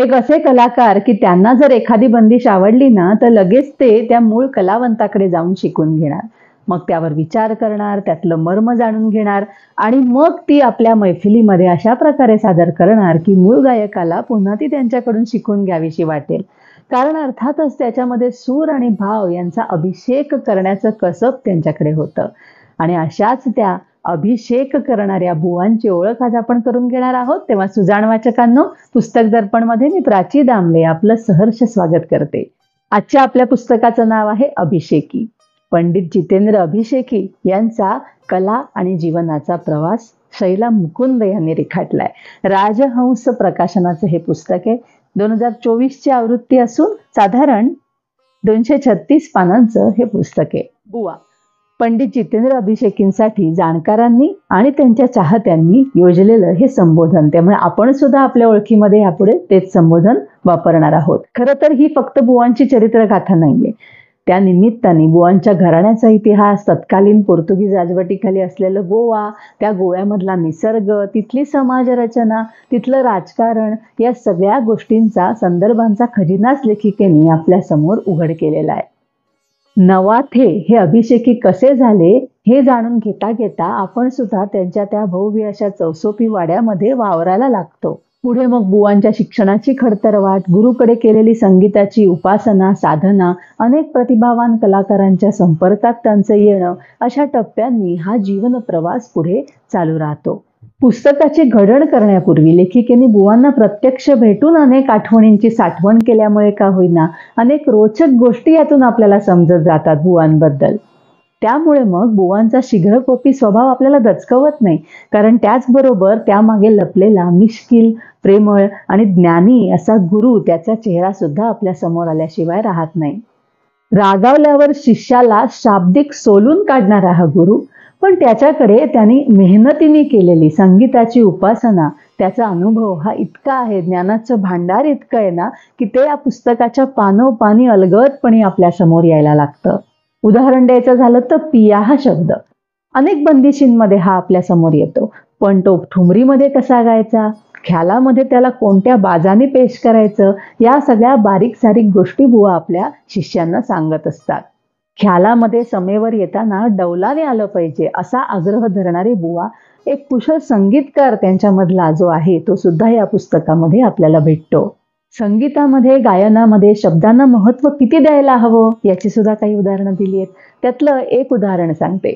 एक असे कलाकार की त्यांना जर एखादी बंदिश आवडली ना तर लगेच ते त्या मूळ कलावंताकडे जाऊन शिकून घेणार. मग त्यावर विचार करणार, त्यातलं मर्म जाणून घेणार आणि मग ती आपल्या मैफिलीमध्ये अशा प्रकारे सादर करणार की मूळ गायकाला पुन्हा ती त्यांच्याकडून शिकून घ्यावीशी वाटेल. कारण अर्थातच त्याच्यामध्ये सूर आणि भाव यांचा अभिषेक करण्याचं कसब त्यांच्याकडे होतं. आणि अशाच त्या अभिषेक करणाऱ्या बुवांची ओळख आज आपण करून घेणार आहोत. तेव्हा सुजाण वाचकांनो, पुस्तक दर्पणमध्ये मी प्राची दामले आपलं सहर्ष स्वागत करते. आजच्या आपल्या पुस्तकाचं नाव आहे अभिषेकी. पंडित जितेंद्र अभिषेकी यांचा कला आणि जीवनाचा प्रवास शैला मुकुंद यांनी रेखाटलाय. राजहंस प्रकाशनाचं हे पुस्तक आहे. 2024 ची आवृत्ती असून साधारण 236 पानांचं हे पुस्तक आहे. बुवा पंडित जितेंद्र अभिषेकींसाठी जाणकारांनी आणि त्यांच्या चाहत्यांनी योजलेलं हे संबोधन. त्यामुळे आपण सुद्धा आपल्या ओळखीमध्ये यापुढे तेच संबोधन वापरणार आहोत. खरं तर ही फक्त बुवांची चरित्रगाथा नाहीये. त्या निमित्ताने बुवांच्या घराण्याचा इतिहास, तत्कालीन पोर्तुगीज राजवटीखाली असलेलं गोवा, त्या गोव्यामधला निसर्ग, तिथली समाजरचना, तिथलं राजकारण, या सगळ्या गोष्टींचा, संदर्भांचा खजिनाच लेखिकेने आपल्या समोर उघड केलेला आहे. नवाथे हे अभिषेकी कसे झाले हे जाणून घेता घेता आपण सुद्धा त्यांच्या त्या भव्य अशा चौसोपी वाड्यामध्ये वावरायला लागतो. पुढे मग बुवांच्या शिक्षणाची खडतर वाट, गुरुकडे केलेली संगीताची उपासना, साधना, अनेक प्रतिभावान कलाकारांच्या संपर्कात त्यांचं येणं, अशा टप्प्यांनी हा जीवन प्रवास पुढे चालू राहतो. पुस्तकाची घडण करण्यापूर्वी लेखिकेने बुवांना प्रत्यक्ष भेटून अनेक आठवणींची साठवण केल्यामुळे का होईना अनेक रोचक गोष्टी यातून आपल्याला समजत जातात बुवांबद्दल. त्यामुळे मग बुवांचा शीघ्रकोपी स्वभाव आपल्याला दचकवत नाही, कारण त्याचबरोबर त्यामागे लपलेला मिश्किल, प्रेमळ आणि ज्ञानी असा गुरु, त्याचा चेहरा सुद्धा आपल्या समोर आल्याशिवाय राहत नाही. रागावल्यावर शिष्याला शाब्दिक सोलून काढणारा हा गुरु, पण त्याच्याकडे त्यांनी मेहनतीने केलेली संगीताची उपासना, त्याचा अनुभव हा इतका आहे, ज्ञानाचं भांडार इतकं आहे ना की ते या पुस्तकाच्या पानोपानी अलगदपणे आपल्या समोर यायला लागतं. उदाहरण द्यायचं झालं तर पिया हा शब्द अनेक बंदिशींमध्ये हा आपल्या समोर येतो, पण तो ठुमरीमध्ये कसा गायचा, ख्यालामध्ये त्याला कोणत्या बाजाने पेश करायचं, या सगळ्या बारीक सारीक गोष्टी बुवा आपल्या शिष्यांना सांगत असतात. ख्यालामध्ये समेवर येताना डौलाने आलं पाहिजे असा आग्रह धरणारे बुवा, एक कुशल संगीतकार त्यांच्यामधला जो आहे तो सुद्धा या पुस्तकामध्ये आपल्याला भेटतो. संगीतामध्ये, गायनामध्ये शब्दांना महत्त्व किती द्यायला हवं याची सुद्धा काही उदाहरणं दिली आहेत. त्यातलं एक उदाहरण सांगते.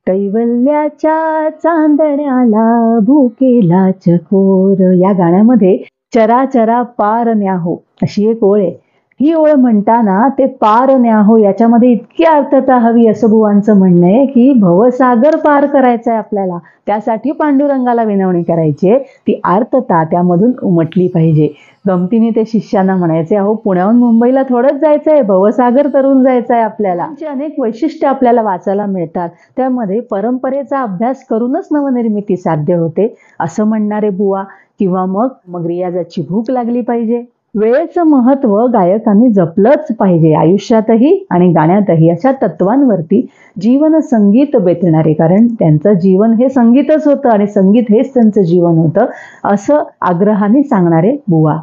कैवल्याच्या चांदण्याला भुकेला चकोर, या गाण्यामध्ये चराचरा पार न्याहो अशी एक ओळ आहे. ही ओळ म्हणताना ते पार न्याहो याच्यामध्ये इतकी अर्थता हवी असं बुवांचं म्हणणं आहे की भवसागर पार करायचा आहे आपल्याला, त्यासाठी पांडुरंगाला विनवणी करायची आहे. ती अर्थता त्यामधून उमटली पाहिजे. गमतीने ते शिष्यांना म्हणायचे, अहो पुण्याहून मुंबईला थोडंच जायचंय, भवसागर तरून जायचंय आपल्याला. त्यांची अनेक वैशिष्ट्ये आपल्याला वाचायला मिळतात. त्यामध्ये परंपरेचा अभ्यास करूनच नवनिर्मिती साध्य होते असं म्हणणारे बुवा, किंवा मग रियाजाची भूक लागली पाहिजे. वेळेचं महत्त्व गायकांनी जपलंच पाहिजे आयुष्यातही आणि गाण्यातही, अशा तत्वांवरती जीवन संगीत बेतणारे, कारण त्यांचं जीवन हे संगीतच होतं आणि संगीत हेच त्यांचं जीवन होतं असं आग्रहाने सांगणारे बुवा.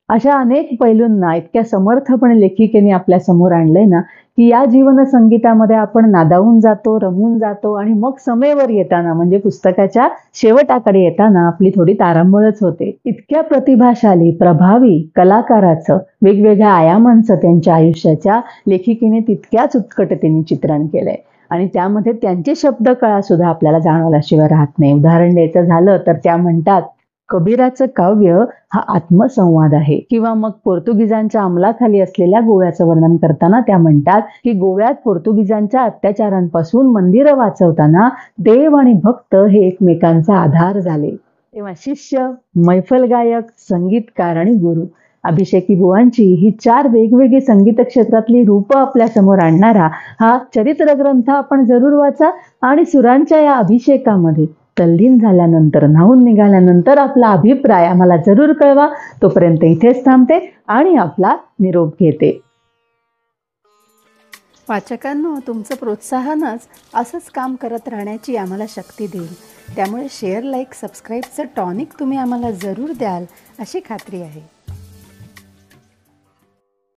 अशा अनेक पैलूंना इतक्या समर्थपणे लेखिकेने आपल्या समोर आणलंय ना की या जीवन संगीतामध्ये आपण नादावून जातो, रमून जातो आणि मग समेवर येताना म्हणजे पुस्तकाच्या शेवटाकडे येताना आपली थोडी तारांबळच होते. इतक्या प्रतिभाशाली, प्रभावी कलाकाराचं, वेगवेगळ्या आयामांचं त्यांच्या आयुष्याच्या लेखिकेने तितक्याच उत्कटतेने चित्रण केलंय आणि त्यामध्ये त्यांची शब्दकळा सुद्धा आपल्याला जाणवल्याशिवाय राहत नाही. उदाहरण द्यायचं झालं तर त्या म्हणतात, कबीराचं काव्य हा आत्मसंवाद आहे. किंवा मग पोर्तुगीजांच्या अंमलाखाली असलेल्या गोव्याचं वर्णन करताना त्या म्हणतात की गोव्यात पोर्तुगीजांच्या अत्याचारांपासून मंदिरं वाचवताना देव आणि भक्त हे एकमेकांचा आधार झाले. तेव्हा शिष्य, मैफल गायक, संगीतकार आणि गुरु, अभिषेकी बुवांची ही 4 वेगवेगळी संगीत क्षेत्रातली रूपं आपल्या समोर आणणारा हा चरित्र ग्रंथ आपण जरूर वाचा आणि सुरांच्या या अभिषेकामध्ये तल्लीन झाल्यानंतर, न्हावून निघाल्यानंतर आपला अभिप्राय आम्हाला जरूर कळवा. तोपर्यंत इथेच थांबते आणि आपला निरोप घेते. वाचकांनो, तुमचं प्रोत्साहनच असंच काम करत राहण्याची आम्हाला शक्ती देईल. त्यामुळे शेअर, लाईक, सबस्क्राईबचं टॉनिक तुम्ही आम्हाला जरूर द्याल अशी खात्री आहे.